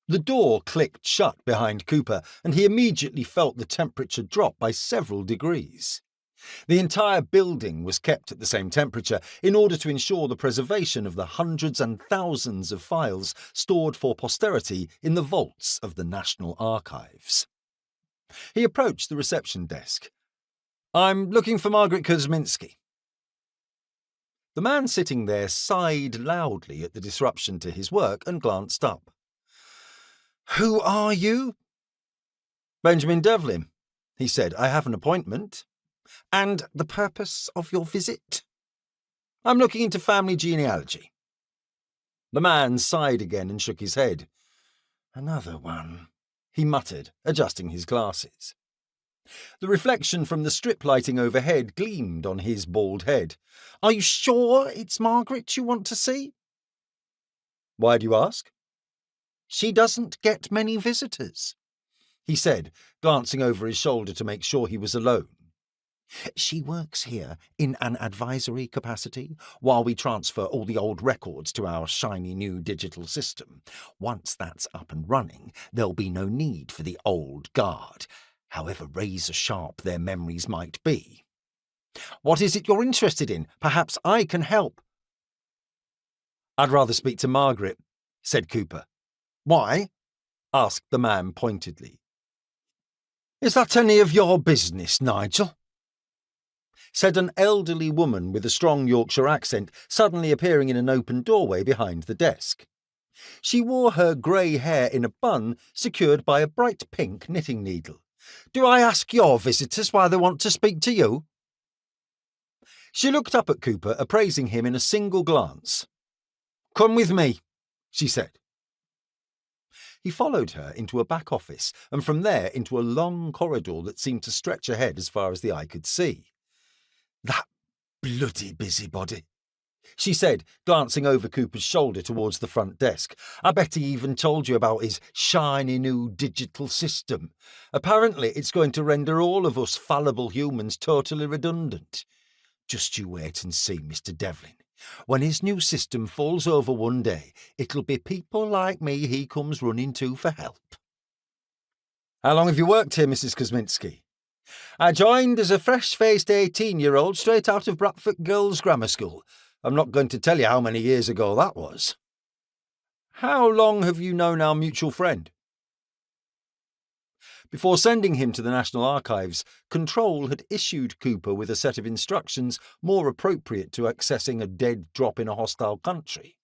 The door clicked shut behind Cooper, and he immediately felt the temperature drop by several degrees. The entire building was kept at the same temperature in order to ensure the preservation of the hundreds and thousands of files stored for posterity in the vaults of the National Archives. He approached the reception desk. "I'm looking for Margaret Kosminski." The man sitting there sighed loudly at the disruption to his work and glanced up. "Who are you?" "Benjamin Devlin," he said. "I have an appointment." "And the purpose of your visit?" "I'm looking into family genealogy." The man sighed again and shook his head. "Another one," he muttered, adjusting his glasses. The reflection from the strip lighting overhead gleamed on his bald head. "Are you sure it's Margaret you want to see?" "Why do you ask?" "She doesn't get many visitors," he said, glancing over his shoulder to make sure he was alone. "She works here in an advisory capacity while we transfer all the old records to our shiny new digital system. Once that's up and running, there'll be no need for the old guard, however razor-sharp their memories might be. What is it you're interested in? Perhaps I can help." "I'd rather speak to Margaret," said Cooper. "Why?" asked the man pointedly. "Is that any of your business, Nigel?" said an elderly woman with a strong Yorkshire accent, suddenly appearing in an open doorway behind the desk. She wore her grey hair in a bun secured by a bright pink knitting needle. "Do I ask your visitors why they want to speak to you?" She looked up at Cooper, appraising him in a single glance. "Come with me," she said. He followed her into a back office, and from there into a long corridor that seemed to stretch ahead as far as the eye could see. "That bloody busybody," she said, glancing over Cooper's shoulder towards the front desk. "I bet he even told you about his shiny new digital system. Apparently it's going to render all of us fallible humans totally redundant. Just you wait and see, Mr. Devlin. When his new system falls over one day, it'll be people like me he comes running to for help." "How long have you worked here, Mrs. Kosminski?" "I joined as a fresh-faced 18-year-old straight out of Bradford Girls' Grammar School. I'm not going to tell you how many years ago that was." "How long have you known our mutual friend?" Before sending him to the National Archives, Control had issued Cooper with a set of instructions more appropriate to accessing a dead drop in a hostile country.